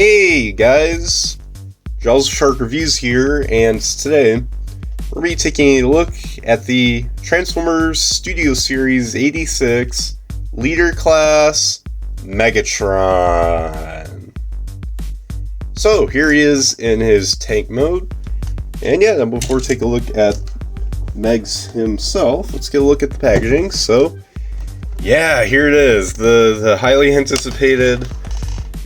Hey guys, JawsTheSharkReviews here, and today we're going to be taking a look at the Transformers Studio Series 86 Leader Class Megatron. So here he is in his tank mode, and yeah, before we take a look at Megs himself, let's get a look at the packaging. So yeah, here it is, the highly anticipated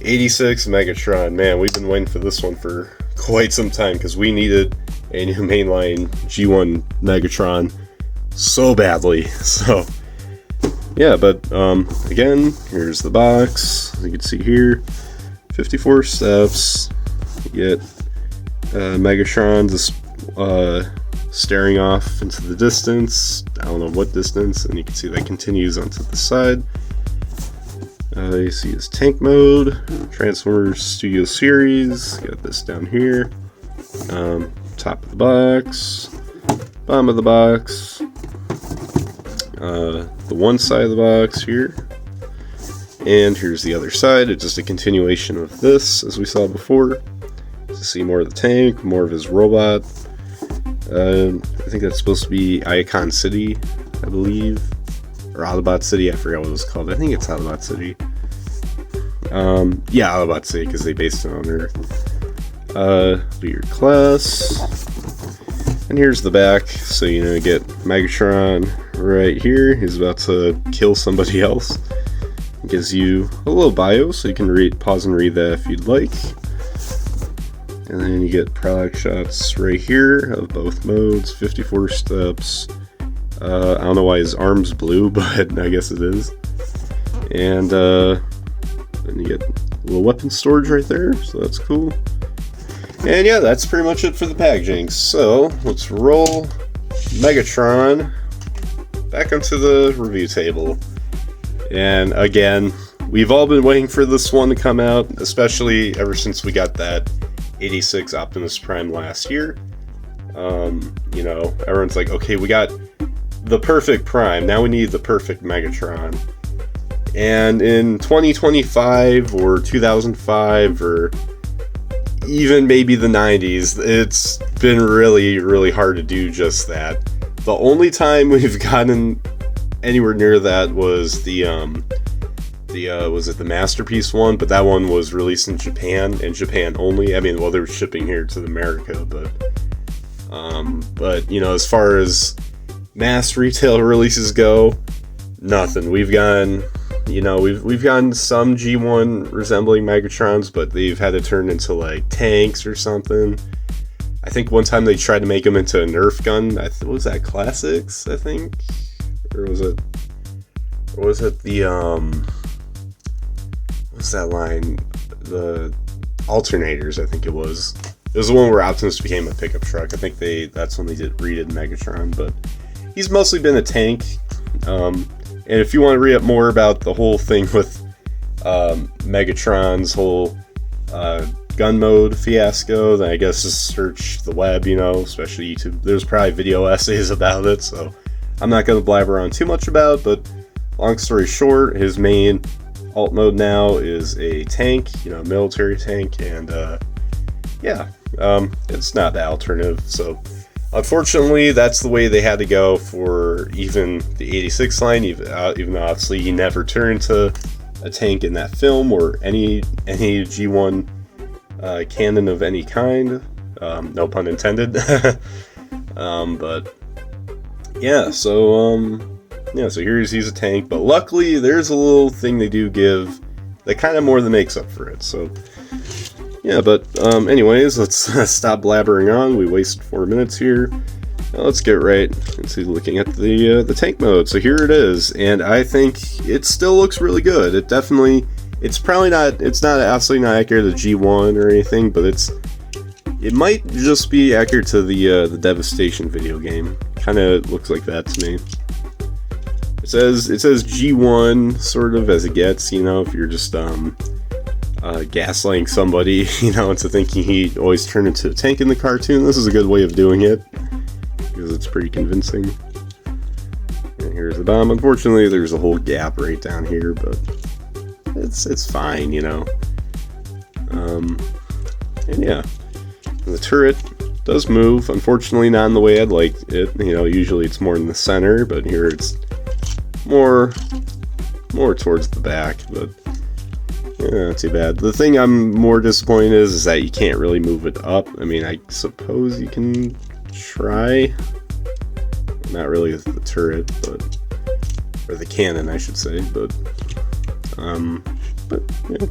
86 Megatron. Man, we've been waiting for this one for quite some time because we needed a new mainline G1 Megatron so badly. So yeah, but again, here's the box. As you can see here, 54 steps. You get Megatron just staring off into the distance. I don't know what distance, and you can see that continues onto the side. You see his tank mode, Transformers Studio Series, got this down here, top of the box, bottom of the box, the one side of the box here, and here's the other side. It's just a continuation of this, as we saw before. To see more of the tank, more of his robot. I think that's supposed to be Icon City, I believe. Or Autobot City, I forgot what it was called. I think it's Autobot City. Yeah, Autobot City, because they based it on Earth. Leader class. And here's the back. So, you get Megatron right here. He's about to kill somebody else. It gives you a little bio, so you can pause and read that if you'd like. And then you get product shots right here of both modes, 54 steps. I don't know why his arm's blue, but I guess it is. And then you get a little weapon storage right there, so that's cool. And yeah, that's pretty much it for the packaging. So let's roll Megatron back onto the review table. And again, we've all been waiting for this one to come out, especially ever since we got that 86 Optimus Prime last year. Everyone's like, okay, we got the perfect Prime, now we need the perfect Megatron. And in 2025 or 2005 or even maybe the 90s, it's been really, really hard to do just that. The only time we've gotten anywhere near that was was it the Masterpiece one? But that one was released in Japan, and Japan only. I mean, well, they were shipping here to America, but as far as mass retail releases go, nothing. We've gotten, we've gotten some G1 resembling Megatrons, but they've had to turn into like tanks or something. I think one time they tried to make them into a Nerf gun. Was that Classics, I think? Or was it the, what's that line? The Alternators, I think it was. It was the one where Optimus became a pickup truck. I think that's when they redid Megatron, but he's mostly been a tank. And if you want to read up more about the whole thing with Megatron's whole gun mode fiasco, then I guess just search the web, especially YouTube. There's probably video essays about it, so I'm not going to blabber on too much about it, but long story short, his main alt mode now is a tank, military tank, and it's not the alternative. So unfortunately, that's the way they had to go for even the 86 line, even though obviously he never turned into a tank in that film or any G1 canon of any kind. No pun intended. But yeah, so he's a tank, but luckily there's a little thing they do give that kind of more than makes up for it. So yeah, but anyways, let's stop blabbering on. We wasted 4 minutes here. Now let's get right into looking at the tank mode. So here it is, and I think it still looks really good. It's not absolutely not accurate to G1 or anything, but it might just be accurate to the Devastation video game. Kind of looks like that to me. It says G1 sort of as it gets, if you're just gaslighting somebody, into thinking he always turned into a tank in the cartoon. This is a good way of doing it because it's pretty convincing. And here's the bomb. Unfortunately, there's a whole gap right down here, but it's fine, And yeah, the turret does move. Unfortunately, not in the way I'd like it. Usually it's more in the center, but here it's more towards the back. But yeah, not too bad. The thing I'm more disappointed is that you can't really move it up. I mean, I suppose you can try. Not really with the turret, or the cannon, I should say. But yeah.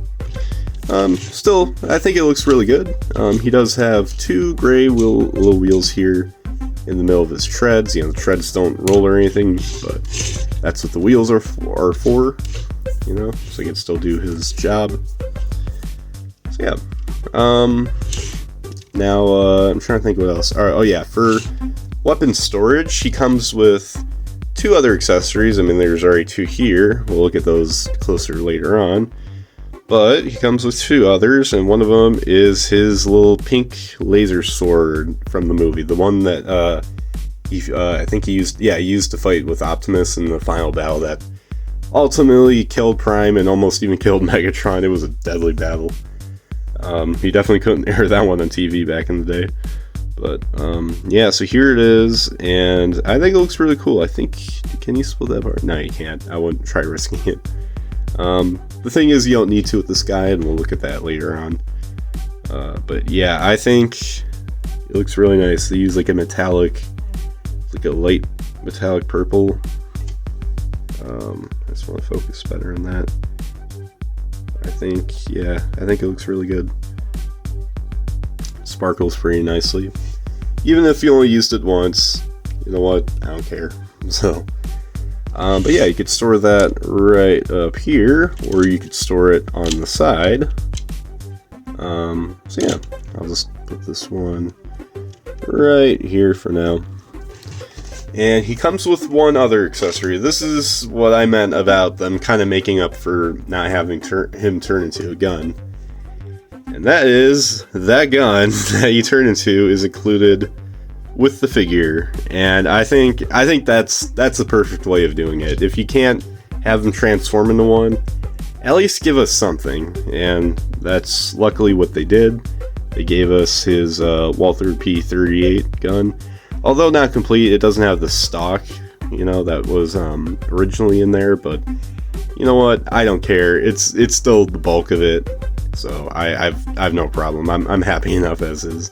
Still, I think it looks really good. He does have two gray little wheels here in the middle of his treads. The treads don't roll or anything, but that's what the wheels are for. So he can still do his job. So yeah. Now I'm trying to think what else. Oh yeah, for weapon storage, he comes with two other accessories. I mean, there's already two here. We'll look at those closer later on. But he comes with two others, and one of them is his little pink laser sword from the movie. The one that I think he used to fight with Optimus in the final battle that ultimately killed Prime and almost even killed Megatron. It was a deadly battle. He definitely couldn't air that one on TV back in the day. But yeah, so here it is, and I think it looks really cool. I think, can you split that apart? No, you can't. I wouldn't try risking it. The thing is, you don't need to with this guy, and we'll look at that later on. But yeah, I think it looks really nice. They use like a metallic, like a light metallic purple. I just want to focus better on that. I think it looks really good. Sparkles pretty nicely. Even if you only used it once, you know what? I don't care. So. But yeah, you could store that right up here, or you could store it on the side. So yeah, I'll just put this one right here for now. And he comes with one other accessory. This is what I meant about them kind of making up for not having him turn into a gun. And that is, that gun that you turn into is included with the figure, and I think that's the perfect way of doing it. If you can't have them transform into one, at least give us something, and that's luckily what they did. They gave us his Walther P38 gun, although not complete. It doesn't have the stock, that was originally in there. But you know what? I don't care. It's still the bulk of it, so I've no problem. I'm happy enough as is.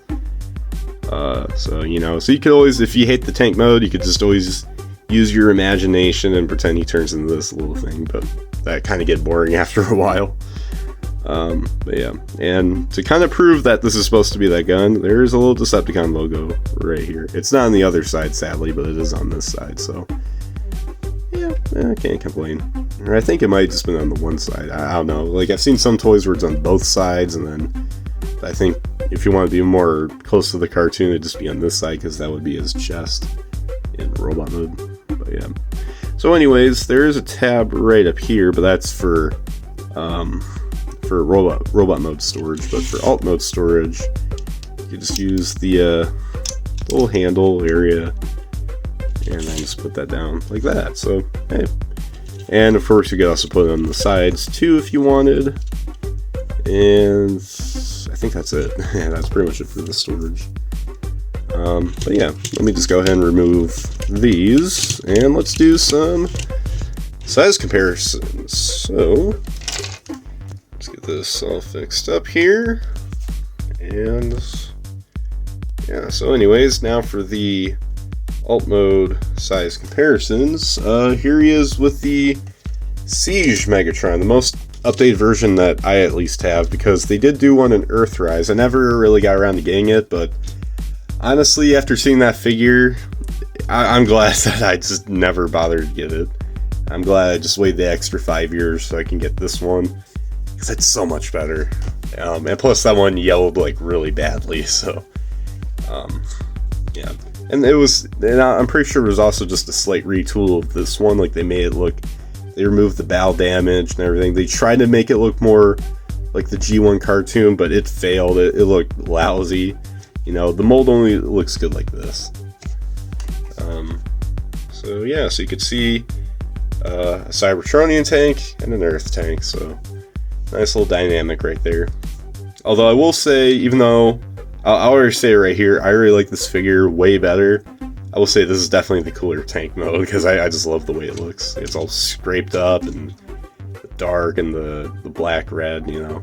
So you could always, if you hate the tank mode, you could just always use your imagination and pretend he turns into this little thing, but that kind of get boring after a while. But yeah, and to kind of prove that this is supposed to be that gun, there's a little Decepticon logo right here. It's not on the other side, sadly, but it is on this side, so yeah, I can't complain. Or I think it might have just been on the one side. I don't know. Like, I've seen some toys where it's on both sides, and then I think if you want to be more close to the cartoon, it'd just be on this side, because that would be his chest in robot mode. But yeah. So anyways, there is a tab right up here, but that's for robot mode storage. But for alt mode storage, you just use the little handle area, and then just put that down like that. So hey, and of course you could also put it on the sides too if you wanted. And I think that's it. Yeah, that's pretty much it for the storage. But yeah, let me just go ahead and remove these, and let's do some size comparisons. So let's get this all fixed up here, and yeah. So anyways, now for the alt mode size comparisons. Here he is with the Siege Megatron, the most updated version that I at least have, because they did do one in Earthrise. I never really got around to getting it, but honestly, after seeing that figure, I'm glad that I just never bothered to get it. I'm glad I just waited the extra 5 years so I can get this one, because it's so much better. And plus that one yellowed like really badly, so yeah. And I'm pretty sure it was also just a slight retool of this one. Like, they made it look, they removed the bow damage and everything. They tried to make it look more like the G1 cartoon, but it failed. It looked lousy. The mold only looks good like this. So yeah, so you could see a Cybertronian tank and an Earth tank. So nice little dynamic right there. Although I will say, even though I'll already say it right here, I really like this figure way better. I will say this is definitely the cooler tank mode, because I just love the way it looks. It's all scraped up and the dark and the black red, you know,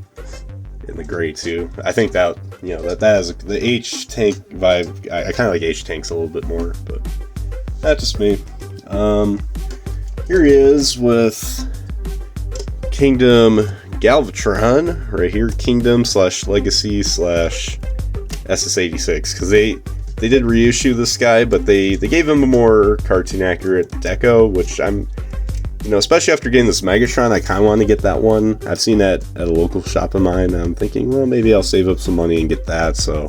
and the gray too. I think that, you know, that has the H tank vibe. I kind of like H tanks a little bit more, but that's just me. Here he is with Kingdom Galvatron right here, Kingdom / Legacy / SS86, because they did reissue this guy, but they gave him a more cartoon accurate deco, which I'm, you know, especially after getting this Megatron, I kind of want to get that one. I've seen that at a local shop of mine, and I'm thinking, well, maybe I'll save up some money and get that, so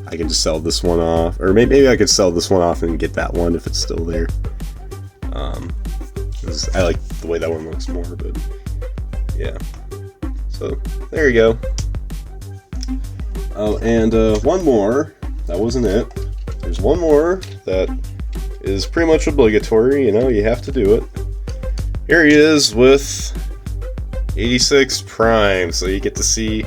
I can just sell this one off, or maybe I could sell this one off and get that one if it's still there. I like the way that one looks more, but yeah. So there you go. Oh, and one more. That wasn't it. There's one more that is pretty much obligatory. You know, you have to do it. Here he is with 86 Prime. So you get to see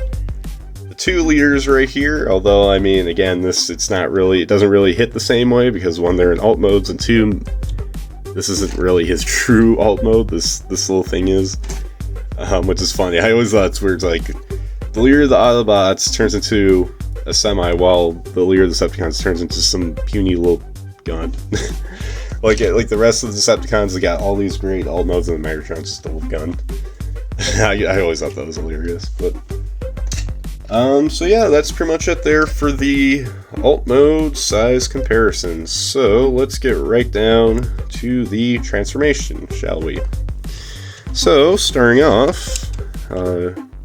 the 2 leaders right here. Although, I mean, again, it doesn't really hit the same way, because one, they're in alt modes, and 2, this isn't really his true alt mode. This little thing is, which is funny. I always thought it's weird. It's like the leader of the Autobots turns into a semi, while the leader of the Decepticons turns into some puny little gun. like the rest of the Decepticons, they got all these great alt modes, and the Megatron's just a little gun. I always thought that was hilarious. But so yeah, that's pretty much it there for the alt mode size comparisons. So let's get right down to the transformation, shall we? So starting off,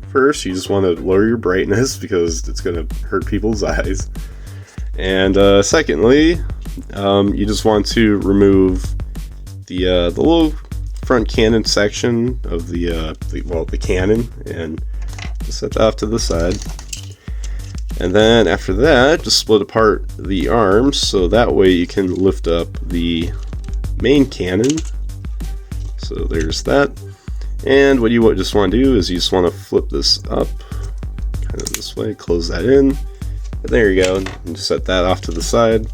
first you just want to lower your brightness, because it's going to hurt people's eyes. And secondly, you just want to remove the little front cannon section of the cannon, and just set that off to the side. And then after that, just split apart the arms, so that way you can lift up the main cannon. So there's that. And what you just want to do is you just want to flip this up, kind of this way, close that in. And there you go, and just set that off to the side.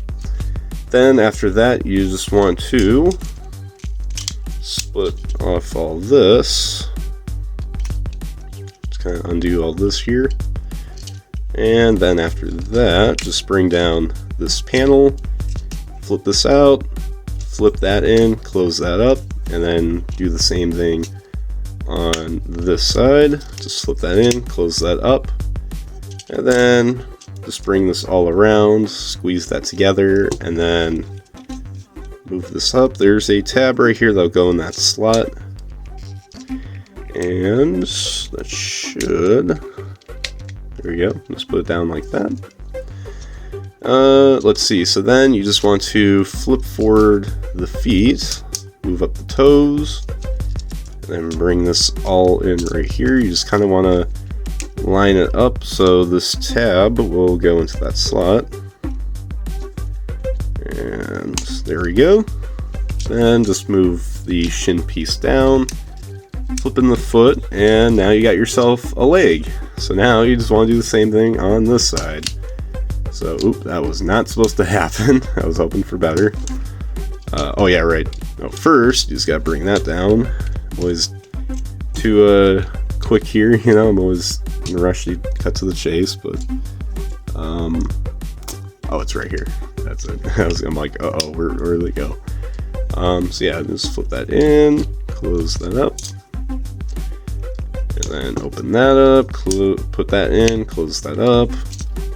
Then after that, you just want to split off all this. Just kind of undo all this here. And then after that, just bring down this panel, flip this out, flip that in, close that up, and then do the same thing on this side. Just flip that in, close that up, and then just bring this all around, squeeze that together, and then move this up. There's a tab right here that'll go in that slot, and that should, there we go, just put it down like that. Let's see, so then you just want to flip forward the feet, move up the toes, and then bring this all in right here. You just kind of want to line it up so this tab will go into that slot. And there we go. Then just move the shin piece down, flip in the foot, and now you got yourself a leg. So now you just want to do the same thing on this side. So, that was not supposed to happen. I was hoping for better. Oh yeah, right. No, first, you just gotta bring that down. I'm always too quick here, you know, I'm always in a rush to cut to the chase, but oh, it's right here. That's it. I'm like, uh-oh, where did it go? So yeah, just flip that in, close that up, and then open that up, put that in, close that up,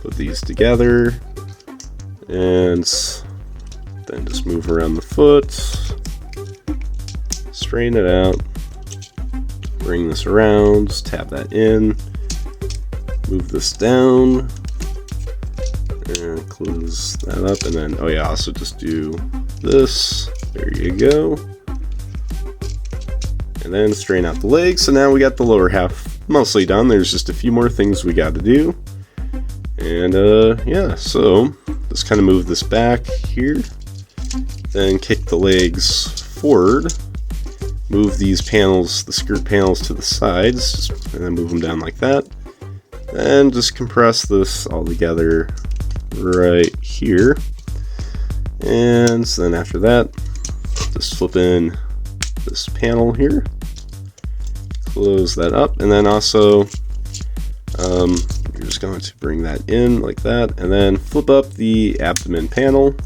put these together, and then just move around the foot, straighten it out, bring this around, just tap that in, move this down, and close that up, and then, oh yeah, also just do this, there you go, and then straighten out the legs. So now we got the lower half mostly done. There's just a few more things we got to do, and yeah, so just kind of move this back here, then kick the legs forward, move these panels, the skirt panels, to the sides, and then move them down like that. and just compress this all together right here. And so then after that, just flip in this panel here, close that up, and then also you're just going to bring that in like that, and then flip up the abdomen panel, and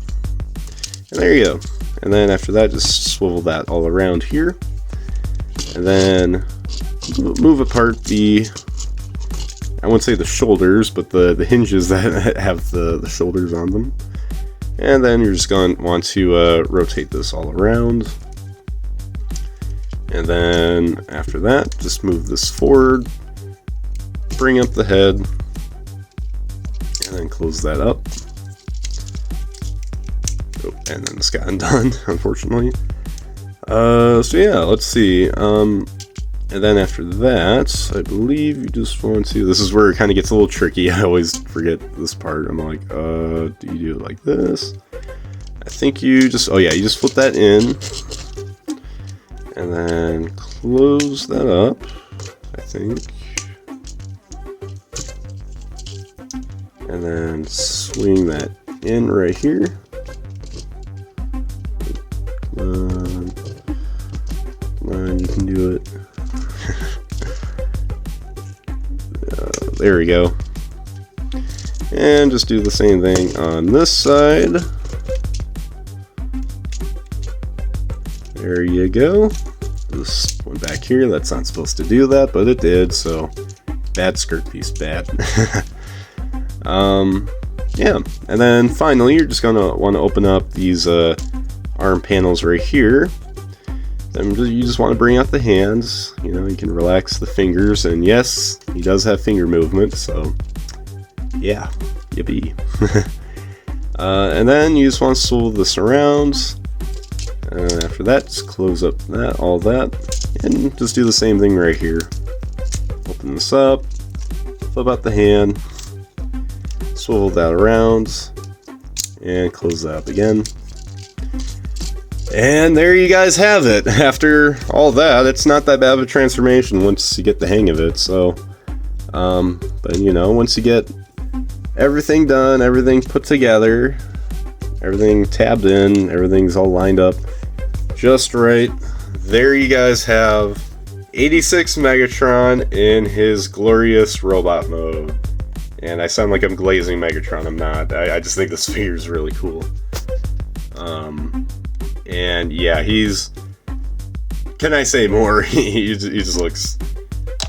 there you go. And then after that, just swivel that all around here, and then move apart the, I wouldn't say the shoulders, but the hinges that have the shoulders on them. And then you're just going to want to rotate this all around. And then after that, just move this forward, bring up the head, and then close that up. Oh, and then it's got undone, unfortunately. So yeah, let's see. And then after that, I believe you just want to, this is where it kind of gets a little tricky. I always forget this part. I'm like, do you do it like this? I think you just, oh yeah, you just flip that in. And then close that up, I think. And then swing that in right here. Come on, you can do it. There we go. And just do the same thing on this side. There you go. This one back here, that's not supposed to do that, but it did, so bad skirt piece, bad. Yeah, and then finally you're just gonna want to open up these arm panels right here. Then you just want to bring out the hands. You know, you can relax the fingers, and yes, he does have finger movement, so yeah, yippee. And then you just want to swivel this around. And after that, just close up that, all that, and just do the same thing right here. Open this up, flip out the hand, swivel that around, and close that up again. And there you guys have it. After all that, it's not that bad of a transformation once you get the hang of it. So, but you know, once you get everything done, everything put together, everything tabbed in, everything's all lined up just right, there you guys have 86 Megatron in his glorious robot mode. And I sound like I'm glazing Megatron. I'm not. I just think this figure is really cool. And yeah, he's, can I say more? he just looks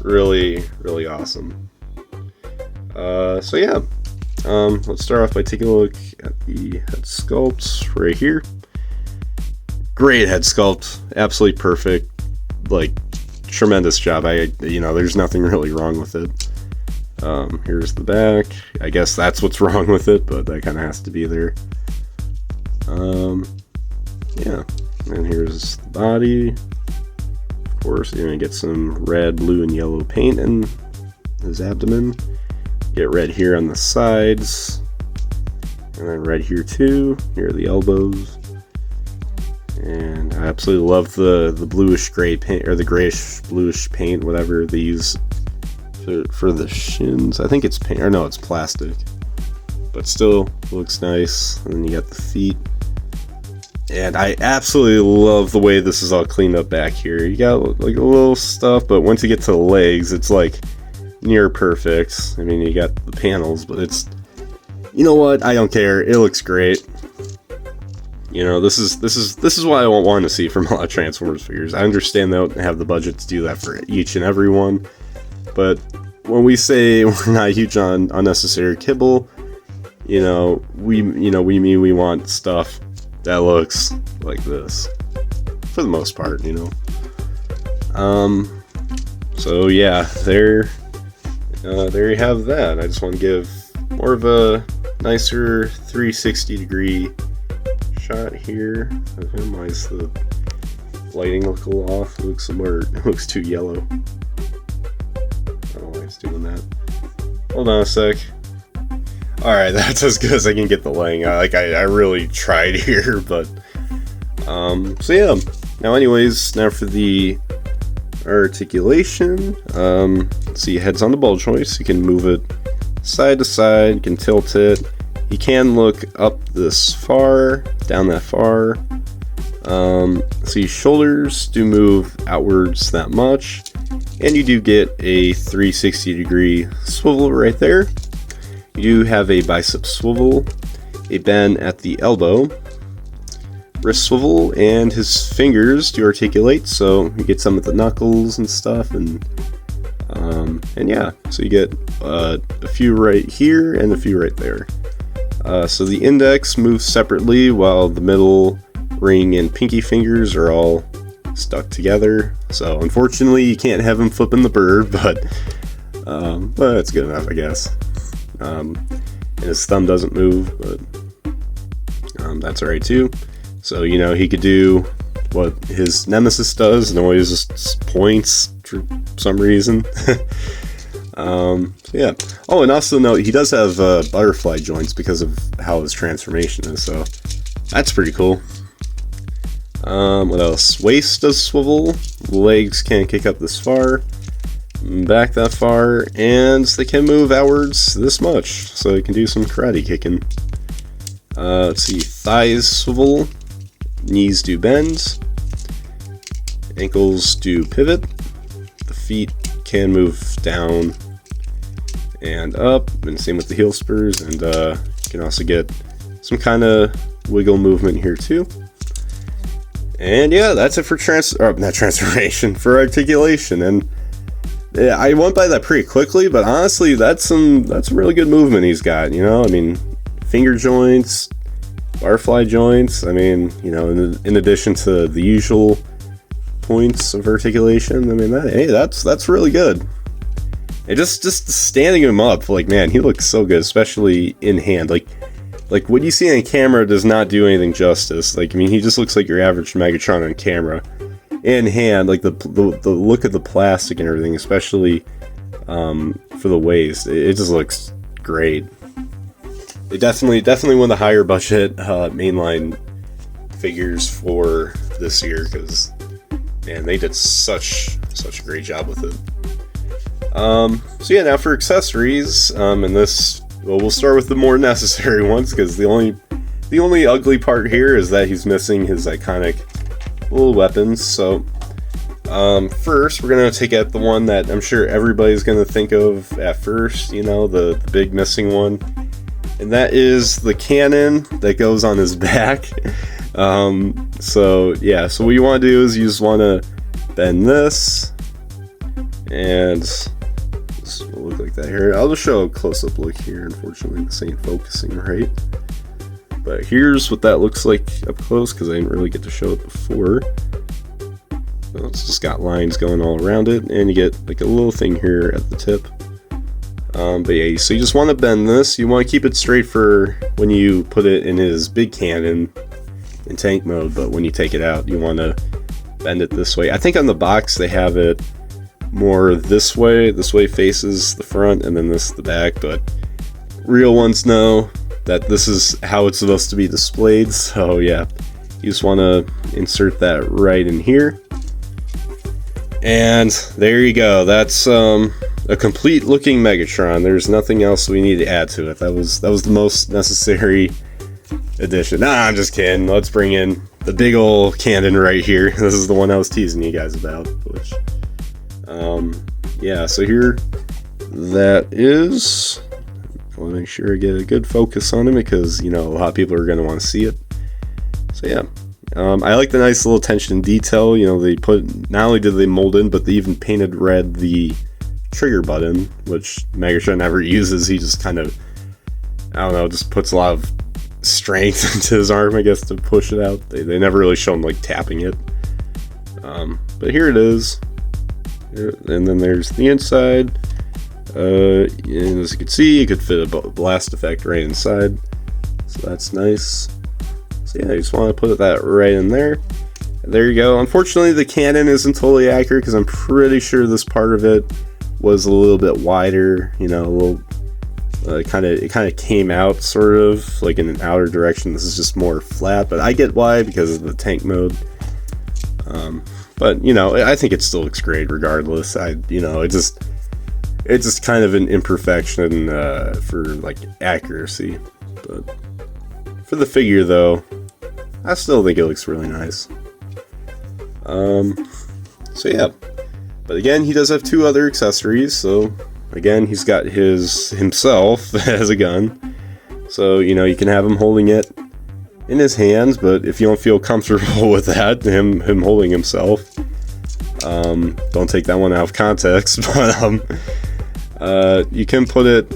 really, really awesome. So yeah, let's start off by taking a look at the head sculpt right here. Great head sculpt, absolutely perfect, like tremendous job. You know, there's nothing really wrong with it. Here's the back. I guess that's what's wrong with it, but that kind of has to be there. Yeah, and here's the body. Of course, you're gonna get some red, blue, and yellow paint in his abdomen. Get red here on the sides, and then red here too. Here are the elbows. And I absolutely love the bluish gray paint, or the grayish bluish paint, whatever they use for the shins. I think it's paint, or no, it's plastic, but still looks nice. And then you got the feet. And I absolutely love the way this is all cleaned up back here. You got like a little stuff, but once you get to the legs, it's like near perfect. I mean, you got the panels, but it's, you know what? I don't care. It looks great. You know, this is what I want to see from a lot of Transformers figures. I understand they don't have the budget to do that for each and every one, but when we say we're not huge on unnecessary kibble, you know, we mean we want stuff that looks like this for the most part, you know. So yeah, there you have that. I just want to give more of a nicer 360 degree shot here of him. Why is the lighting look a little off? It looks too yellow. I don't know why it's doing that. Hold on a sec. Alright, that's as good as I can get the lighting. I really tried here, but so yeah. Now anyways, now for the articulation. See, head's on the ball joist. You can move it side to side. You can tilt it. You can look up this far, down that far. See, shoulders do move outwards that much, and you do get a 360-degree swivel right there. You do have a bicep swivel, a bend at the elbow, wrist swivel, and his fingers do articulate, so you get some at the knuckles and stuff, and yeah, so you get a few right here and a few right there. So the index moves separately, while the middle, ring, and pinky fingers are all stuck together. So unfortunately, you can't have him flipping the bird, but it's good enough, I guess. And his thumb doesn't move, but that's alright too. So, you know, he could do what his nemesis does and always just points for some reason. So yeah. Oh, and also note, he does have butterfly joints because of how his transformation is, so that's pretty cool. What else? Waist does swivel, legs can't kick up this far, back that far, and they can move outwards this much, so you can do some karate kicking. Let's see, thighs swivel, knees do bend, ankles do pivot, the feet can move down and up, and same with the heel spurs, and you can also get some kind of wiggle movement here too. And yeah, that's it for for articulation. And yeah, I went by that pretty quickly, but honestly, that's some really good movement he's got, you know? I mean, finger joints, butterfly joints, I mean, you know, in addition to the usual points of articulation, I mean, that's really good. And just standing him up, like, man, he looks so good, especially in hand. Like what you see on camera does not do anything justice. Like, I mean, he just looks like your average Megatron on camera. In hand, like the look of the plastic and everything, especially for the waist, it just looks great. They definitely one of the higher budget mainline figures for this year, because man, they did such a great job with it. So yeah, now for accessories, and this, well, we'll start with the more necessary ones, because the only ugly part here is that he's missing his iconic little weapons. So first, we're gonna take out the one that I'm sure everybody's gonna think of at first, you know, the big missing one, and that is the cannon that goes on his back. So yeah, so what you want to do is you just want to bend this, and this will look like that here. I'll just show a close-up look here. Unfortunately, this ain't focusing right, but here's what that looks like up close, because I didn't really get to show it before. So it's just got lines going all around it, and you get like a little thing here at the tip. But yeah, so you just want to bend this. You want to keep it straight for when you put it in his big cannon in tank mode, but when you take it out, you want to bend it this way. I think on the box they have it more this way. This way faces the front, and then this the back, but real ones know that this is how it's supposed to be displayed. So yeah, you just want to insert that right in here, and there you go. That's a complete looking Megatron. There's nothing else we need to add to it. That was the most necessary addition. Nah, I'm just kidding. Let's bring in the big old cannon right here. This is the one I was teasing you guys about, which yeah, so here that is. I want to make sure I get a good focus on him, because, you know, a lot of people are going to want to see it. So yeah, I like the nice little attention to detail. You know, they put, not only did they mold in, but they even painted red the trigger button, which Megatron never uses. He just kind of, I don't know, just puts a lot of strength into his arm, I guess, to push it out. They never really show him like tapping it. But here it is, and then there's the inside. And as you can see, you could fit a blast effect right inside, so that's nice. So yeah, you just want to put that right in there. And there you go. Unfortunately, the cannon isn't totally accurate, because I'm pretty sure this part of it was a little bit wider. You know, a little it kind of came out sort of like in an outer direction. This is just more flat, but I get why, because of the tank mode. But, you know, I think it still looks great regardless. It's just kind of an imperfection for, like, accuracy. But for the figure, though, I still think it looks really nice. So, yeah. But again, he does have 2 other accessories. So, again, he's got himself as a gun. So, you know, you can have him holding it in his hands, but if you don't feel comfortable with that, him holding himself, don't take that one out of context, but you can put it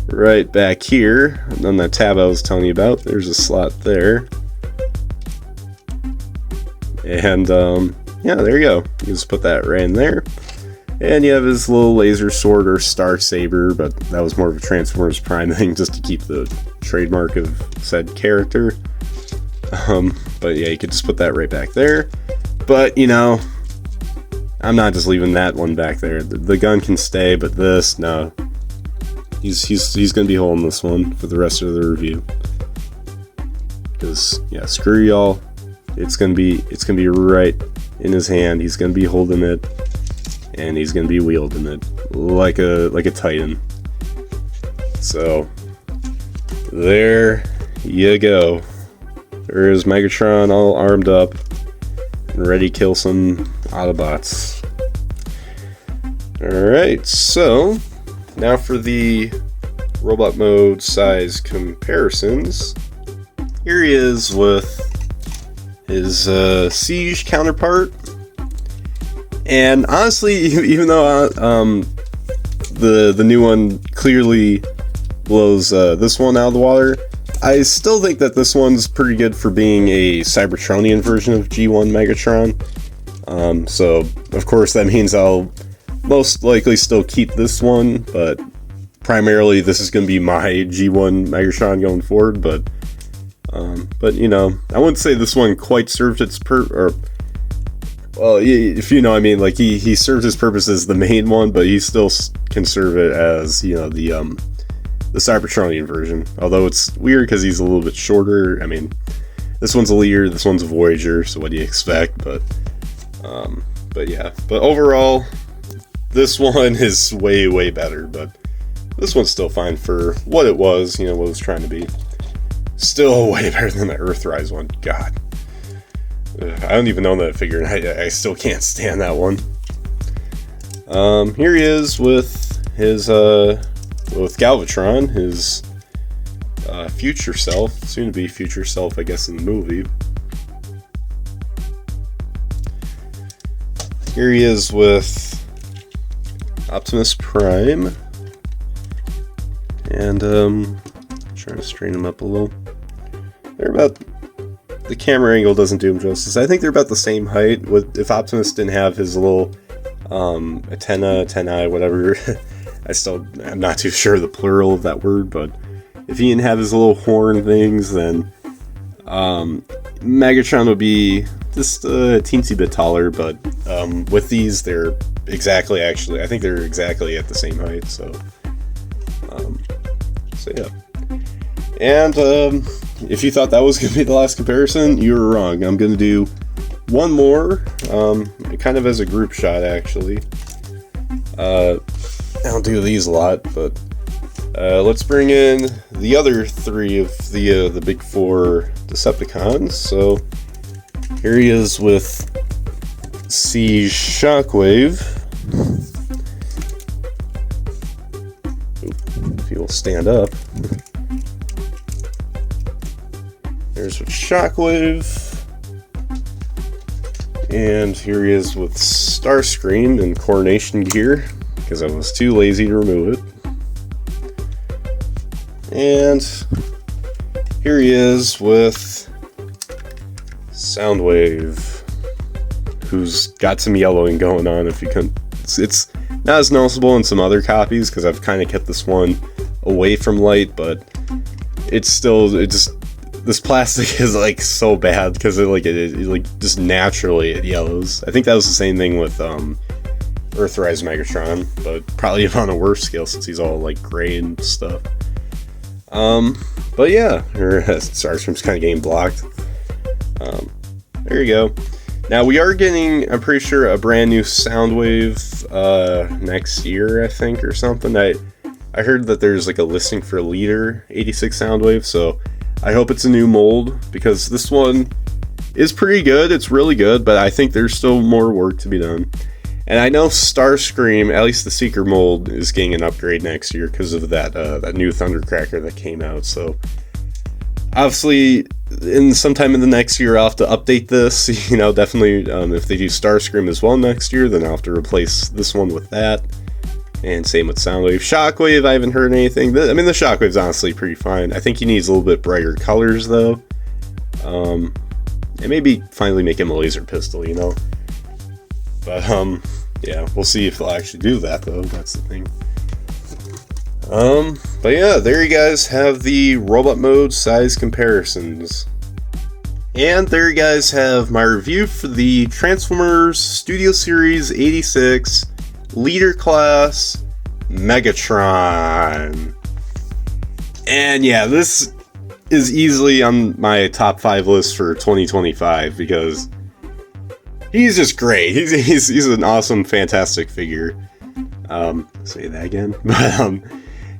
right back here on that tab I was telling you about. There's a slot there, and yeah, there you go. You just put that right in there, and you have his little laser sword or star saber, but that was more of a Transformers Prime thing just to keep the trademark of said character. But yeah, you could just put that right back there. But, you know, I'm not just leaving that one back there. The gun can stay, but this, no. He's gonna be holding this one for the rest of the review. Because, yeah, screw y'all. It's gonna be right in his hand. He's gonna be holding it, and he's gonna be wielding it like a Titan. So there you go. There is Megatron all armed up and ready to kill some Autobots. Alright, so now for the robot mode size comparisons. Here he is with his Siege counterpart. And honestly, even though the new one clearly blows this one out of the water, I still think that this one's pretty good for being a Cybertronian version of G1 Megatron. So, of course, that means I'll most likely still keep this one, but primarily this is going to be my G1 Megatron going forward. But you know, I wouldn't say this one quite served its well, if you know what I mean, like he served his purpose as the main one, but he still can serve it as, you know, the Cybertronian version. Although it's weird because he's a little bit shorter. I mean, this one's a Lear, this one's a Voyager, so what do you expect? But yeah. But overall, this one is way better. But this one's still fine for what it was, you know, what it was trying to be. Still way better than the Earthrise one. God. I don't even own that figure, and I still can't stand that one. Here he is with his with Galvatron, his future self, soon to be future self, I guess, in the movie. Here he is with Optimus Prime, and trying to straighten him up a little. They're about, the camera angle doesn't do him justice. I think they're about the same height. If Optimus didn't have his little antennae, whatever. I'm not too sure the plural of that word, but if he didn't have his little horn things, then Megatron would be just a teensy bit taller. But with these, they're exactly, actually, I think they're exactly at the same height. So yeah. And if you thought that was going to be the last comparison, you were wrong. I'm going to do one more, kind of as a group shot, actually. I don't do these a lot, but let's bring in the other 3 of the big 4 Decepticons. So here he is with Siege Shockwave. If he will stand up. There's with Shockwave. And here he is with Starscream in coronation gear, because I was too lazy to remove it. And here he is with Soundwave, who's got some yellowing going on. If you can, it's not as noticeable in some other copies because I've kind of kept this one away from light, but it's still, this plastic is like so bad because it just naturally it yellows. I think that was the same thing with Earthrise Megatron, but probably on a worse scale since he's all like gray and stuff. But yeah, Starscream's kind of getting blocked. There you go. Now we are getting, I'm pretty sure, a brand new Soundwave next year, I think, or something. I heard that there's like a listing for a Leader 86 Soundwave, so I hope it's a new mold, because this one is pretty good. It's really good, but I think there's still more work to be done. And I know Starscream, at least the Seeker mold, is getting an upgrade next year because of that new Thundercracker that came out. So obviously, sometime in the next year, I'll have to update this. Definitely, if they do Starscream as well next year, then I'll have to replace this one with that. And same with Soundwave. Shockwave, I haven't heard anything. The Shockwave's honestly pretty fine. I think he needs a little bit brighter colors, though. And maybe finally make him a laser pistol, But, yeah, we'll see if they'll actually do that, though. That's the thing. But yeah, there you guys have the robot mode size comparisons. And there you guys have my review for the Transformers Studio Series 86 Leader Class Megatron. And yeah, this is easily on my top 5 list for 2025 because he's just great. He's an awesome, fantastic figure. Say that again. But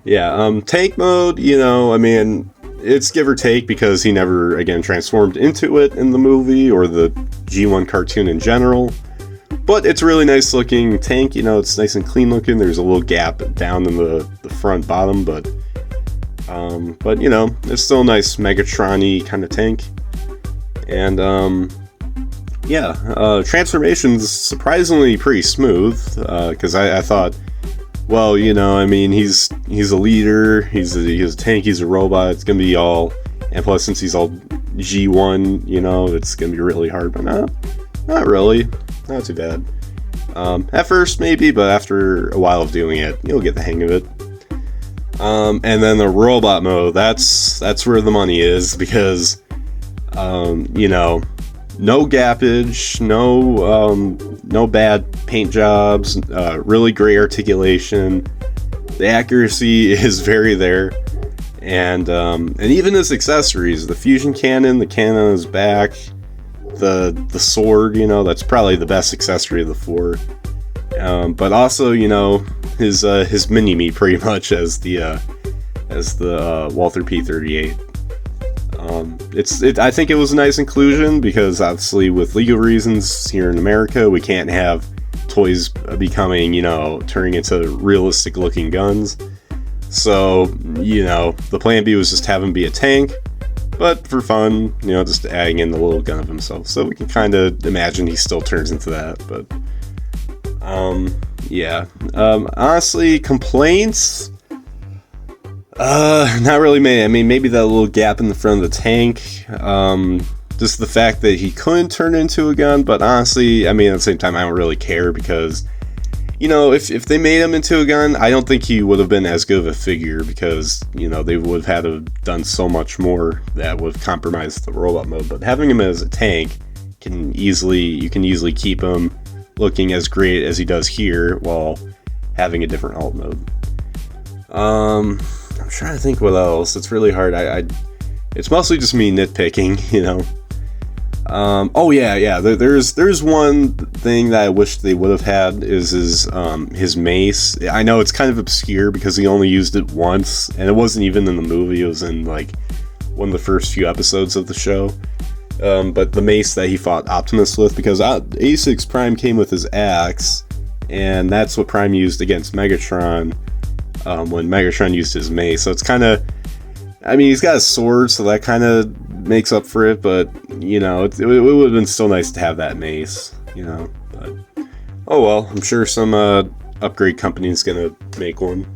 yeah, tank mode, it's give or take because he never again transformed into it in the movie or the G1 cartoon in general. But it's a really nice looking tank, it's nice and clean looking. There's a little gap down in the front bottom, but it's still a nice Megatron-y kind of tank. And transformation's surprisingly pretty smooth, because I thought, well, he's a leader, he's a tank, he's a robot, it's gonna be all, and plus since he's all G1, it's gonna be really hard, but no, not really, not too bad. At first maybe, but after a while of doing it, you'll get the hang of it. And then the robot mode, that's where the money is, because, no gappage, no bad paint jobs, really great articulation. The accuracy is very there, and even his accessories, the fusion cannon, the cannon on his back, the sword, that's probably the best accessory of the 4. But also, his mini-me pretty much as the Walther P38. I think it was a nice inclusion because obviously with legal reasons here in America we can't have toys becoming, turning into realistic looking guns. So, the plan B was just have him be a tank, but for fun, just adding in the little gun of himself. So we can kind of imagine he still turns into that, but honestly, complaints? Not really many. Maybe that little gap in the front of the tank. Just the fact that he couldn't turn into a gun, but honestly, at the same time, I don't really care because, if they made him into a gun, I don't think he would have been as good of a figure because, they would have had to have done so much more that would have compromised the robot mode. But having him as a tank you can easily keep him looking as great as he does here while having a different alt mode. I'm trying to think what else. It's really hard. It's mostly just me nitpicking, There's one thing that I wish they would have had is his mace. I know it's kind of obscure because he only used it once, and it wasn't even in the movie. It was in like one of the first few episodes of the show. But the mace that he fought Optimus with, because A6 Prime came with his axe, and that's what Prime used against Megatron. When Megatron used his mace. So it's kind of, he's got a sword, so that kind of makes up for it, but, it would have been still nice to have that mace, but, oh well, I'm sure some upgrade company is going to make one.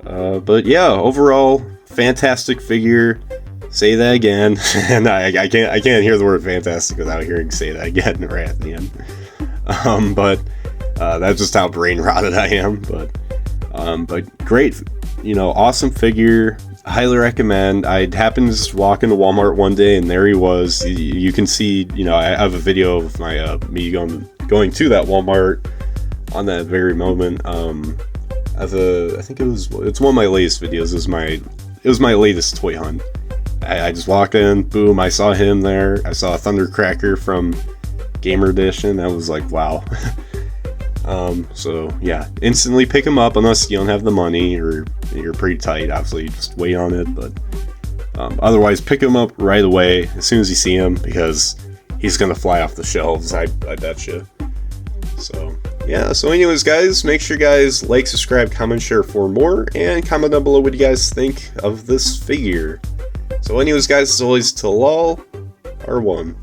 But yeah, overall, fantastic figure. Say that again. And I can't hear the word fantastic without hearing say that again right at the end. But that's just how brain rotted I am, but great, awesome figure. Highly recommend. I happened to just walk into Walmart one day and there he was. You can see, I have a video of my me going to that Walmart on that very moment. I think it's one of my latest videos. It was my latest toy hunt. I just walked in, boom, I saw him there. I saw a Thundercracker from Gamer Edition. That was like, wow. So yeah, instantly pick them up unless you don't have the money or you're pretty tight. Obviously, just wait on it. But otherwise, pick them up right away as soon as you see him, because he's gonna fly off the shelves. I bet you. So yeah. So anyways, guys, make sure you guys like, subscribe, comment, share for more, and comment down below what you guys think of this figure. So anyways, guys, as always, till all are one.